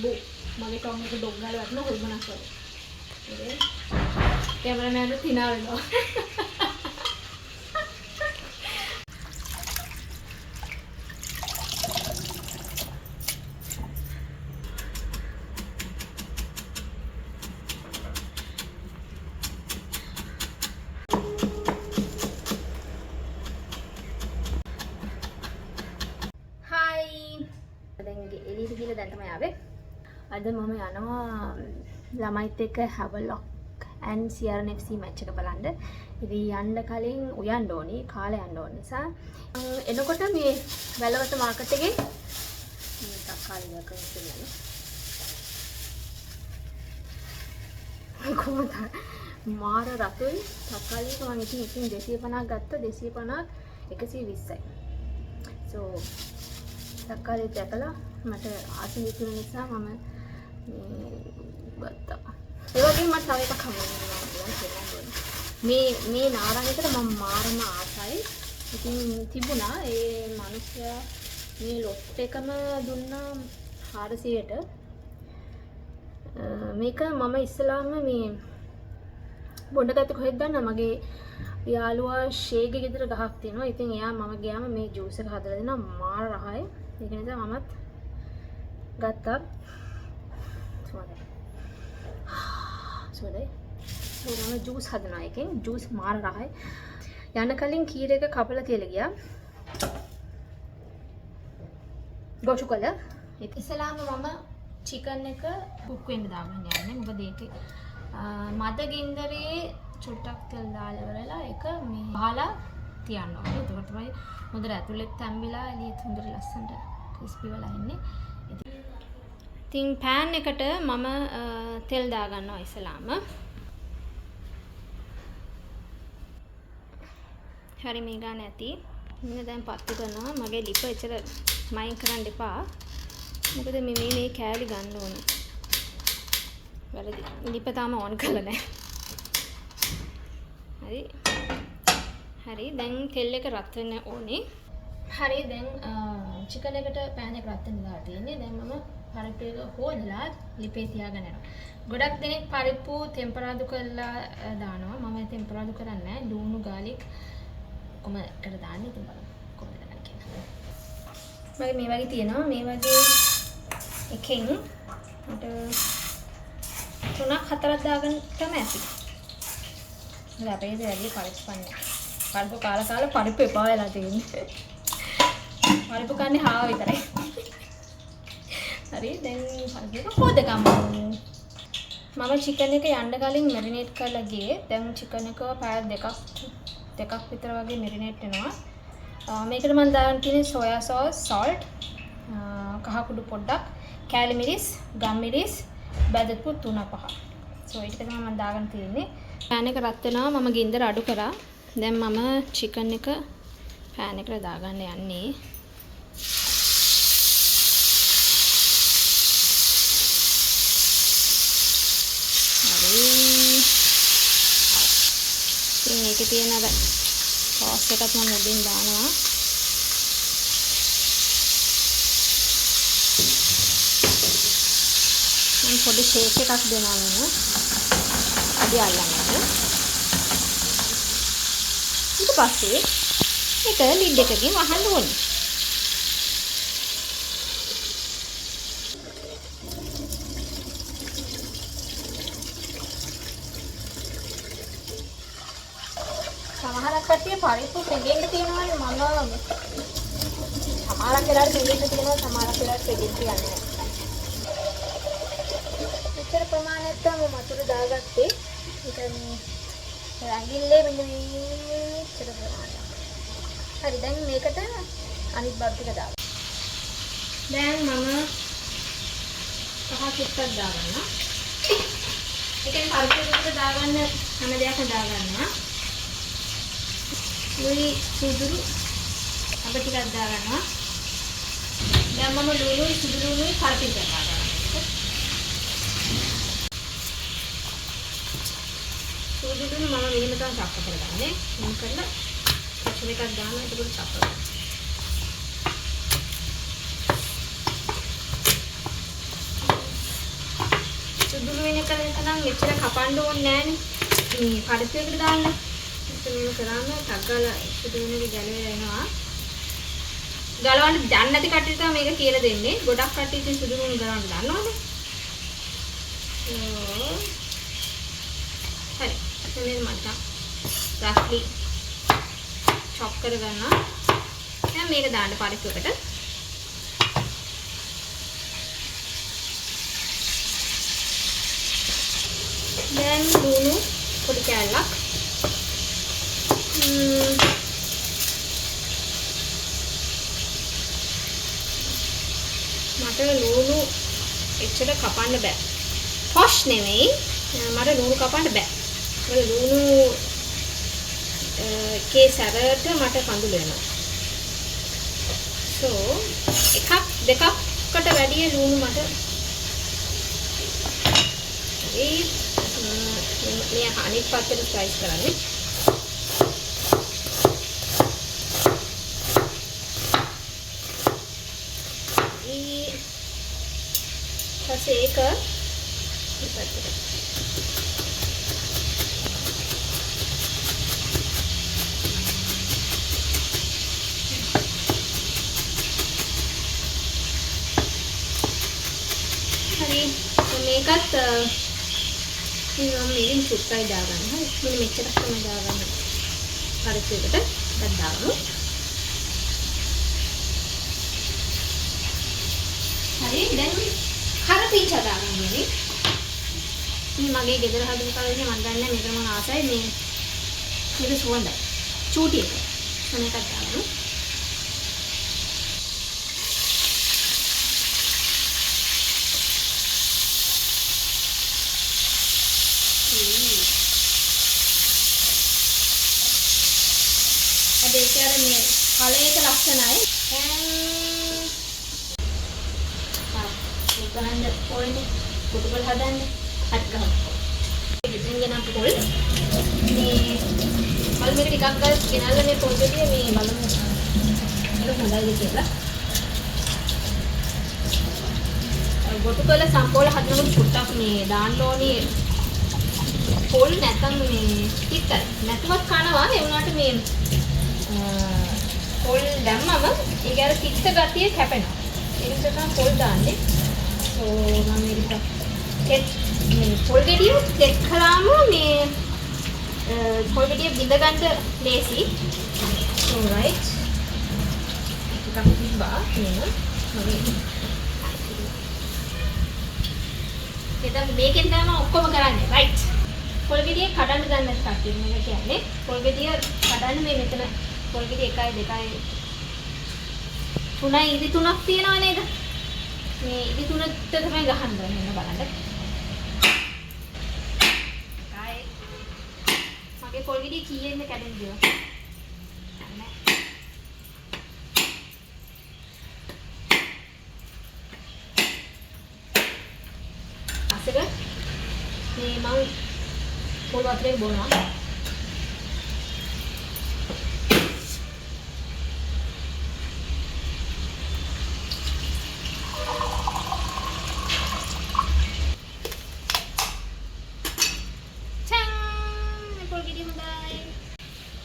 බෝ මගේ ටොම් එක ඩොග් ගාලා වටන හොල්මනක් වගේ. ඉතින් කැමරාමෑන්ට තිනා වෙනවා. එළියට ගිහලා දැන් තමයි ආවේ. අද මම යනවා ළමයිත් එක්ක හැවලොක් and CRN FC මැච් එක බලන්න. ඉතින් යන්න කලින් උයන්න ඕනි, කාලේ යන්න ඕන නිසා එනකොට මේ වැලවත මාකට් එකේ මේ තක්කාලි ගකන් ඉස්සෙල්ලා කොහොමද මාර රතුයි තක්කාලි එක මම ඉතින් 250ක් ගත්තා 250ක් 120යි. so තක්කාලි දැකලා මට ආසයි තිබුණ නිසා මම ගත්තා. ඒ වගේම මට තව එකක් හම්බුනේ මේ නාරංගයකට මම මාරම ආසයි. ඉතින් තිබුණා ඒ මිනිස්සයා මේ ලොට් එකම දුන්නා 400ට. මේක මම ඉස්සලාම මේ බොණ්ඩ ගත්තේ කොහෙද දන්නා මගේ යාළුවා ෂේගේ ගෙදර ගහක් තියෙනවා. ඉතින් එයා මම ගියාම මේ ජූස් එක හදලා දෙනවා මාර රහයි. ඒක නිසා මමත් ගත්තා. සෝදයි. මම ජූස් හදනවා එකෙන්. ජූස් මාර රහයි. යන කලින් කීර එක කපලා තියලා ගියා. ගොචු කළ. ඉස්සලාම මම චිකන් එක කුක් වෙන්න දාගන්න යන්නේ. මොකද ඒකේ මද ගින්දරේ චුට්ටක් තෙල් දාලා ඉවරලා ඒක මේ බහලා තියන්න ඕනේ. ඒක තමයි හොඳට ඇතුලේ තැම්බිලා එළියට හොඳට ලස්සනට ක්‍රිස්පි වෙලා ඉන්නේ. ඉතින් pan එකට මම තෙල් දා ගන්නවා ඉස්සලාම. හරි මේ ගන්න ඇති. මම දැන් පත්තු කරනවා. මගේ ලිප එච්චර මයින් කරන්න එපා. මොකද මේ කෑලි ගන්න ඕනේ. වැරදි. ලිප තාම ඔන් කරලා නැහැ. හරි දැන් තෙල් එක රත් වෙන්න ඕනේ. හරි දැන් චිකන් එකට pan එක රත් වෙන්න දාලා තියෙන්නේ. දැන් මම පරිප්පු එක හොදලා ලිපේ තියාගෙන යනවා. ගොඩක් දෙනෙක් පරිප්පු ටෙම්පරාදු කරලා දානවා. මම ටෙම්පරාදු කරන්නේ නැහැ. ලුණු ගාලික් කොහොම කර දාන්නේ ඉතින් බලමු කොහොමද ගන්න කියලා. මගේ මේ වගේ තියෙනවා. මේ වගේ එකෙන් මට 3-4ක් දාගන්න තමයි ඇති. මම අපේ දෙවියන්ගේ පරිප්පන්නේ. පරිප්පු කාලා පරිප්පු එපා වෙලා තියෙන්නේ. පරිප්පු කන්නේ හාව විතරයි. හරි දැන් පරිප්පු හොදගමු. මම චිකන් එක යන්න කලින් මැරිනේට් කරලා ගියේ. දැන් චිකන් එක පැය දෙකක් විතර වගේ මැරිනේට් වෙනවා. මේකට මම දාන්න තියෙන්නේ සෝයා සෝස්, සෝල්ට්, කහ කුඩු පොඩ්ඩක්, කෑලි මිරිස්, ගම් මිරිස්, බැදපු 3-5. so ඒක තමයි මම දාගන්න තියෙන්නේ. pan එක රත් වෙනවා. මම ගින්දර අඩු කරා. දැන් මම චිකන් එක pan එකට දාගන්න යන්නේ. ඉතින් මේකේ තියෙන අර සෝස් එකත් මම උඩින් දානවා. මම පොඩි ෂේක් එකක් දෙනවා නේද? අඩි අල්ලන්නට. ඊට පස්සේ ඒක ලිඩ් එකකින් වහන්න ඕනේ. සමහරක් කට්ටිය පරිප්පු පෙගෙන්න තියෙනවානේ. මම සමහරක් වෙලාවට පෙගෙන්න තියෙනවා, සමහරක් වෙලාවට පෙගෙන්න තියන්නේ නැහැ. මෙච්චර ප්‍රමාණයක් තමයි වතුර දාගත්තේ. ඒක මේ රංගිල්ලේ මෙන්න මෙච්චර ප්‍රමාණයක්. හරි දැන් මේකට අනිත් බත් ටික දාගන්න. දැන් මම කහ චුට්ටක් දාගන්නවා. ඒකෙන් පරිප්පු දාගන්න හැම දෙයක්ම දාගන්නවා. උයි සුදුරු අප ටිකක් දාගන්නවා. දැන් මම ලුණුයි සුදු ලුණුයි පරිප්පු දාගන්නවා. සුදු ලුණු මම මෙහෙම තමයි චප්ප කරගන්නේ. මෙහෙම කරලා පස්සේ එකක් දානවා. ඒක පොඩි චප්ප කරනවා. නම් එච්චර කපන්න ඕනේ නෑනේ. මේ පරිප්පුවකට දාන්න. මේක කරාම ටග්ගාලා සුදුුනේ ගැලවිලා එනවා. ගලවන්න දන්නේ නැති කට්ටියට තමයි මේක කියලා දෙන්නේ. ගොඩක් කට්ටිය ඉතින් සුදුුනේ ගලවන්න දන්නවනේ. හරි. එතන මට රස්ලි චොප් කරගන්න. දැන් මේක දාන්න පරිප්පුවකට. දැන් ලුණු පොඩි කෑල්ලක්. මට ලුණු එච්චර කපන්න බෑ. පොෂ් නෙමෙයි. මට ලුණු කපන්න බෑ. මොකද ලුණු කේ සැරට මට කඳුළු වෙනවා. so එකක් දෙකකට වැඩිය ලුණු මට මේ අනිත් පැත්තට ස්ලයිස් කරන්නේ. ඊපස්සේ ඒක පැත්තට හරි මේකත් මේකෙන් සුක්කයි දාගන්න. හරි. මෙන්න මෙච්චර තමයි දාගන්න. පරිප්පුවකට එකක් දාගමු. හරි. දැන් කරපිංච දාගන්න ඕනේ. මේ මගේ ගෙදර හදන කාලේ මම දන්නේ මේක මම ආසයි මේ මේක සුවඳයි. චූටි එක. මේකත් දාගමු. ඒක අර මේ කලයක ලක්ෂණයි. ගහන්න ඕනේ. කුටුපල් හදන්න. හත් ගහමු. ඉතින් ගෙන අපි පොල්. මේ මල් මේක ටිකක් ගාලා ගෙනල්ලා මේ පොල් දෙකේ මේ බලමු. ඒක හොඳයිද කියලා. කුටුපල සම්පෝල හදනකොට පුට්ටක් මේ දාන්න ඕනේ. පොල් නැත්තම් මේ පිටතයි. නැතුවත් කනවා ඒ වුණාට මේ පොල් දැම්මම ඒක අර පිට ගතිය කැපෙනවා. ඒ නිසා තමයි පොල් දාන්නේ. මම මේක පොල් ගෙඩිය කෙට් කළාම මේ පොල් ගෙඩිය බිඳ ගන්න ලේසි. alright. එකක් තිබ්බා නේද? මගේ මේකෙන් තමයි ඔක්කොම කරන්නේ. right. පොල් ගෙඩිය කඩන්න ගන්න කට්ටිය මේක කියන්නේ. පොල් ගෙඩිය කඩන්න මේ මෙතන පොල් ගෙඩිය 1 2 3 ඉදි 3ක් තියෙනව නේද? මේ ඉදි 3ට තමයි ගහන්න ඕනේ නේද බලන්න. මගේ පොල් ගෙඩිය කීයෙන්ද කැඩෙන්නේ? අසක මේ මම පොල් වතුරේ බොනවා.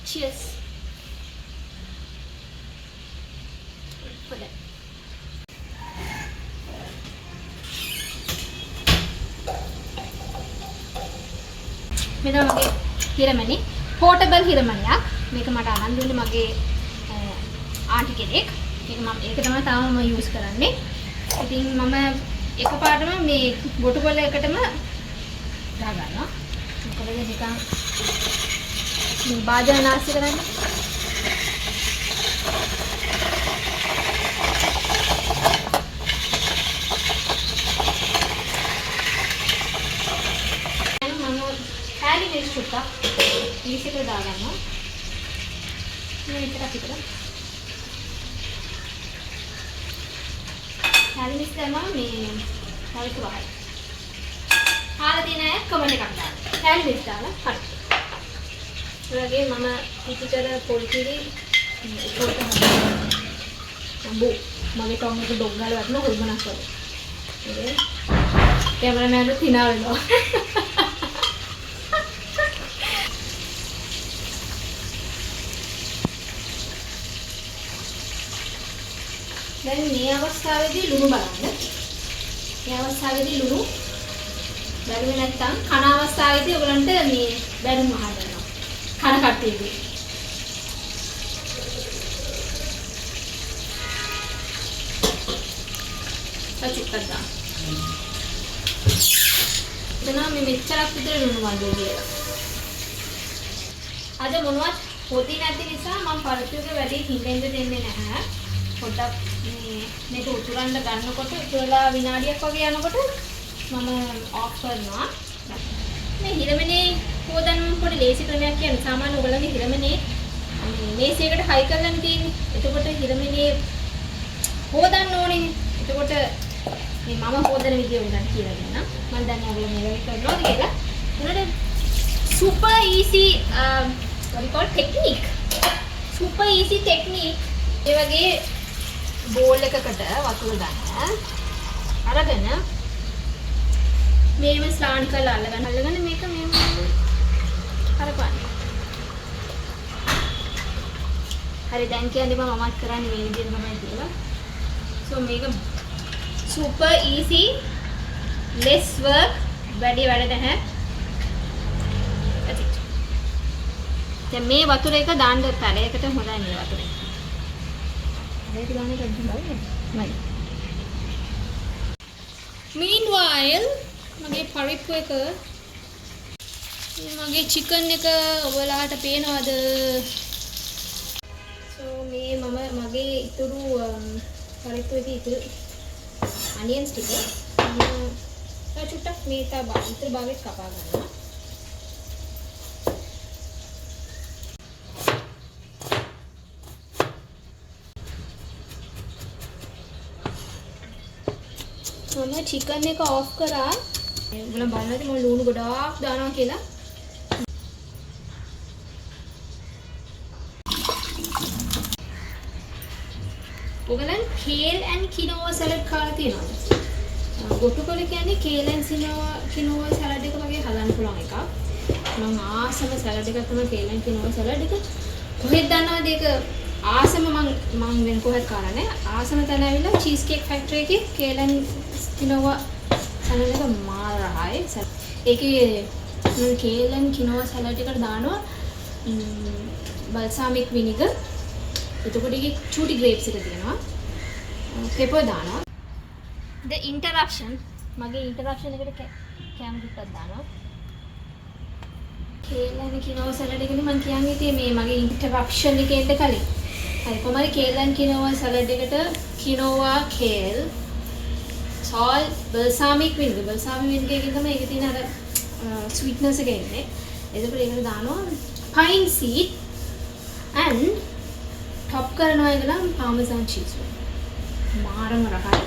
Cheers. Put it. මෙතන මගේ හිරමණි පෝටබල් හිරමණියක්. මේක මට අරන් දුන්නේ මගේ ආන්ටි කෙනෙක්. ඒක තමයි තාම මම යූස් කරන්නේ. ඉතින් මම එකපාරටම මේ ගොටුකොළ එකටම දාගන්නවා. මොකද නිකන් මේ බාජන නාස්ති කරන්නේ. හැලි මිරිස් ටිකක් ඊසිට දාගන්නවා. මේ විතර හැලි මිරිස් දැම්මම මේ හරියට වහයි. හාලා තියෙන අය කමෙන්ට් එකක් දාන්න. හැලි මිරිස් දාලා හරි. ඒ වගේ මම පිටිකර පොල් කිරි උඩට හදනවා. මගේ ටොම් එක ඩොග් ගාලා වටන හොල්මනක් වගේ. ඒ කැමරාමෑන් හිනා වෙනවා. දැන් මේ අවස්ථාවේදී ලුණු බලන්න. මේ අවස්ථාවේදී ලුණු බැලුවේ නැත්නම් කන අවස්ථාවේදී ඔයගලන්ට මේ බැලුම් අහන්න වෙනවා. කන කට්ටියගේ. චුට්ටක් දාන්න. එතන මේ මෙච්චරක් විතර ලුණු වන්දේ කියලා. අද මොනවත් පොඩි නැති නිසා මම පරිප්පුවක වැඩි හිඳෙන්න දෙන්නේ නැහැ. පොඩ්ඩක් මේක උතුරන්න ගන්නකොට උතුරලා විනාඩියක් වගේ යනකොට මම ඔෆ් කරනවා. මේ හිරමනේ හොදන්න පොඩි ලේසි ක්‍රමයක් කියන්නේ සාමාන්‍ය ඔයගලගේ හිරමනේ මේසයකට හයි කරලානේ තියෙන්නේ. එතකොට හිරමනේ හොදන්න ඕනේ. එතකොට මේ මම හොදන විදිය උගලන්ට කියලා දෙන්නම්. මම දන්නේ ඔයගොල්ලෝ මේ වගේ කරනවාද කියලා. උනට super easy what you call technique. super easy technique. ඒ වගේ බෝල් එකකට වතුර ගන්න. අරගෙන මේව ස්ලාන් කරලා අල්ලගන්න. අල්ලගෙන මේක මේව හරපන්න. හරි දැන් කියන්නේ මමත් කරන්නේ මේ විදිහට තමයි කියලා. so මේක super easy less work වැඩි වැඩ නැහැ. දැන් මේ වතුර එක දාන්න පැලයකට හොඳයි මේ වතුර එක. මේක දාන්න කැමති නෑ. meanwhile මගේ පරිප්පු එක මගේ චිකන් එක ඔයාලට පේනවද? so මේ මම මගේ ඉතුරු පරිප්පු එකේ ඉතුරු onions ටික චුට්ටක් මේ ඉතුරු භාගෙත් කපා ගන්නවා. මම චිකන් එක ඔෆ් කරා. ඔයගොල්ලෝ බලනවාද මම ලුණු ගොඩාක් දානවා කියලා? ඔයගලන් kale and quinoa salad කාලා තියෙනවද? ගොටුකොළ කියන්නේ kale and quinoa salad එක වගේ හදන්න පුළුවන් එකක්. මම ආසම salad එකක් තමයි kale and quinoa salad එක. කොහෙද දන්නවද ඒක? ආසම මම වෙන කොහෙද කාලා නැහැ. ආසම තැන ඇවිල්ලා cheese cake factory එකේ kale and quinoa salad එක මාරයි. ඒකේ මම kale and quinoa salad එකට දානවා balsamic vinegar. එතකොට ඒකේ චූටි grapes එක තියෙනවා. pepper දානවා. the interruption මගේ interruption එකට කැම් ටිකක් දානවා. kale and quinoa salad එකනේ මම කියන්නේ ඉතින් මේ මගේ interruption එකේ එන්න කලින්. හරි කොහමද kale and quinoa salad එකට quinoa kale salt balsamic vinegar එකකින් තමයි ඒකේ තියෙන අර sweetness එක එන්නේ. එතකොට ඒකට දානවා pine seed and top කරනවා එකනම් parmesan cheese එක. මාරම රහයි.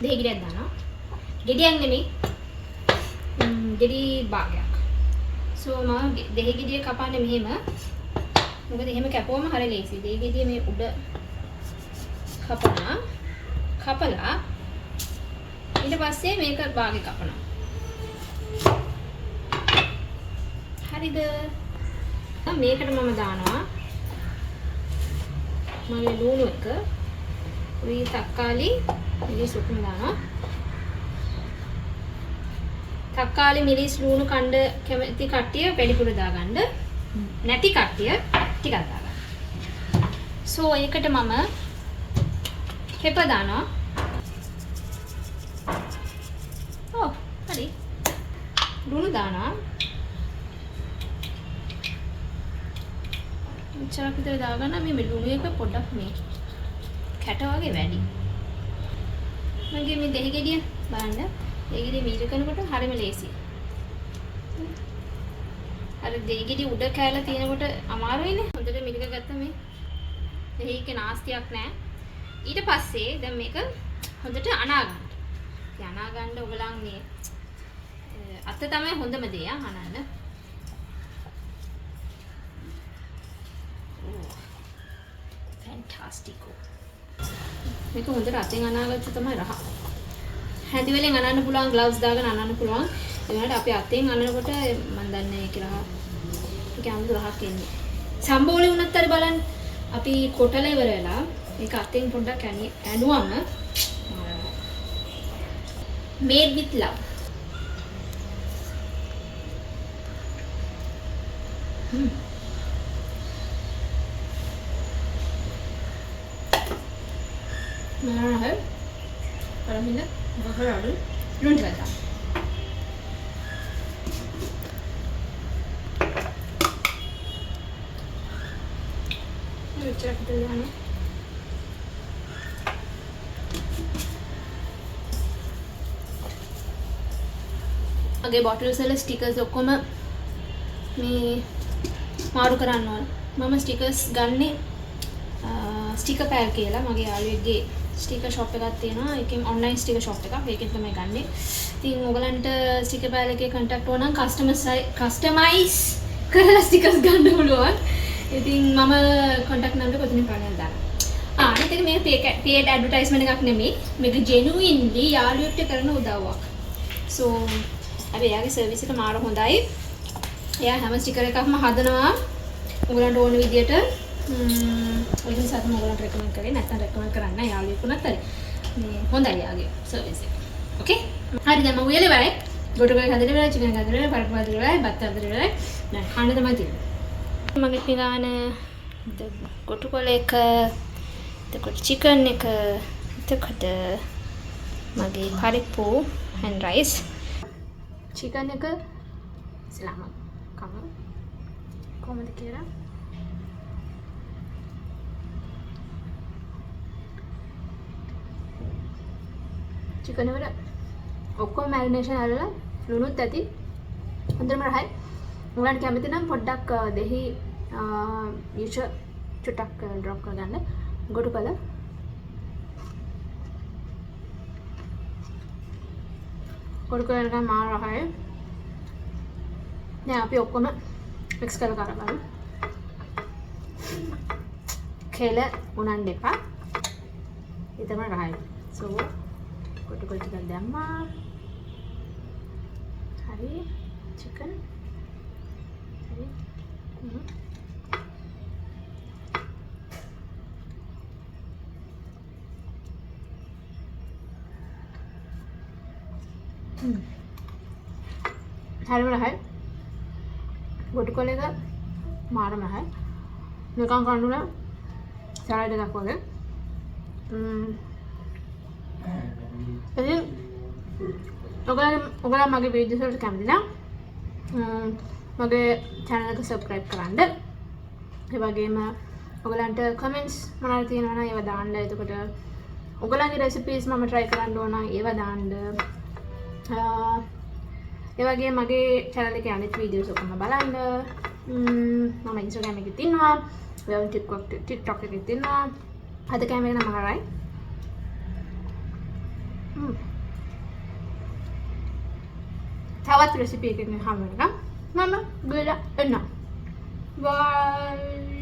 දෙහි ගෙඩියක් දානවා. ගෙඩියක් නෙමෙයි. ගෙඩි භාගයක්. so මම දෙහි ගෙඩිය කපන්නේ මෙහෙම. මොකද එහෙම කැපුවම හරිය ලේසි. දෙහි ගෙඩිය මේ උඩ කපලා ඊට පස්සේ මේක භාගෙ කපනවා. හරිද? මේකට මම දානවා මගේ ලුණු එක. උයි තක්කාලි මිරිස් උකුම දානවා. තක්කාලි මිරිස් ලුණු කණ්ඩ කැමති කට්ටිය වැඩිපුර දාගන්න. නැති කට්ටිය ටිකක් දාගන්න. so ඒකට මම pepper දානවා. හරි. ලුණු දානවා. මෙච්චරක් විතර දාගන්න මේ ලුණු එක පොඩ්ඩක් මේ කැට වගේ වැඩි. මගේ මේ දෙහි ගෙඩිය බලන්න. දෙහි ගෙඩිය මීර කරනකොට හරිම ලේසියි. අර දෙහි ගෙඩිය උඩ කැලලා තියෙනකොට අමාරුයිනේ. හොඳට මිරික ගත්ත මේ දෙහි එකේ නාස්තියක් නැහැ. ඊට පස්සේ දැන් මේක හොඳට අනා ගන්න. ඉතින් අනා ගන්න ඔයගලන් මේ අත තමයි හොඳම දේ අනන්න. fantastico. මේක හොඳට අතෙන් අනාගත්ත තමයි රහ. හැඳි වලින් අනන්න පුළුවන් ග්ලව්ස් දාගෙන අනන්න පුළුවන්. ඒ වුණාට අපි අතෙන් අනනකොට මම දන්නේ කියලා ඒක 아무තු රහක් එන්නේ. සම්බෝලේ වුණත් හරි බලන්න අපි කොටල ඉවර වෙලා ඒක අතෙන් පොඩ්ඩක් ඇනුවම made with love. Nah, hai. Kalau mina, bakal ada. Lunch kata. Ini cek dulu ni. අගේ බොටල්ස් වල ස්ටිකර්ස් ඔක්කොම මේ මාරු කරන්න ඕන. මම ස්ටිකර්ස් ගන්නේ ස්ටිකර් පැල් කියලා මගේ යාළුවෙක්ගේ ස්ටිකර් ෂොප් එකක් තියෙනවා. ඒකෙන් ඔන්ලයින් ස්ටිකර් ෂොප් එකක්. ඒකෙන් තමයි ගන්නෙ. ඉතින් ඔයගලන්ට ස්ටිකර් පැල් එකේ කන්ටැක්ට් ඕන නම් කස්ටමයිස් කරලා ස්ටිකර්ස් ගන්න පුළුවන්. ඉතින් මම කන්ටැක්ට් නම්බර් ඔතනින් පාඩම් දානවා. අනිත් එක මේක paid advertisement එකක් නෙමෙයි. මේක genuinely යාළුවෙක්ට කරන උදව්වක්. So අපි එයාගේ සර්විස් එක මාර හොඳයි. එයා හැම ස්ටිකර් එකක්ම හදනවා. ඔයගලන්ට ඕන විදියට ඔය නිසා තමයි ඔයගලන්ට රෙකමන්ඩ් කරේ. නැත්නම් රෙකමන්ඩ් කරන්න නැහැ යාළුවෙකුණත් හරි. මේ හොඳයි යාගේ සර්විස් එක. ඕකේ? හරි දැන් මම උයලා ඉවරයි. ගොටු කරේ හදලා ඉවරයි. චිකන් හදලා ඉවරයි. පරක්කු හදලා ඉවරයි. බත් හදලා ඉවරයි. දැන් කන්න තමයි තියෙන්නේ. මගේ පිඟාන ගොටු කොළ එක, එතකොට චිකන් එක, එතකොට මගේ පරිප්පු and rice. Chicken එක ඉස්ලාම කම කොහොමද කියලා chicken වල ඔක්කොම marination අරලා ලුණුත් ඇති හොඳටම රහයි. උගලන්ට කැමති නම් පොඩ්ඩක් දෙහි යුෂ චුට්ටක් ඩ්‍රොප් කරගන්න. ගොටු කළ කොඩු කරලා මාර රහයි. දැන් අපි ඔක්කොම මික්ස් කරලා කරගමු. කෙල උනන්න එපා. ඒ තමයි රහයි. So කොටු කොටු ටිකක් දැම්මා. හරි chicken. හරි. හරිම රහයි. ගොටු කොළ එක මාරම රහයි. නිකන් කඳුන සලාඩ් එකක් වගේ. ඉතින් ඔයගොල්ලෝ මගේ වීඩියෝස් වලට කැමති නම් මගේ channel එක subscribe කරන්න. ඒ වගේම ඔයගලන්ට comments මොනවද තියෙනවා නම් ඒවා දාන්න. එතකොට ඔයගලන්ගේ recipes මම try කරන්න ඕන නම් ඒවා දාන්න. ඒ වගේ මගේ channel එකේ අනිත් වීඩියෝස් ඔක්කොම බලන්න. මම Instagram එකේ තියෙනවා. TikTok එකේ තියෙනවා. අද කැමරේ නම හරයි. තවත් රෙසිපි එකකින් හම්බ වෙනකම් මම ගිහලා එන්නම්. බයි.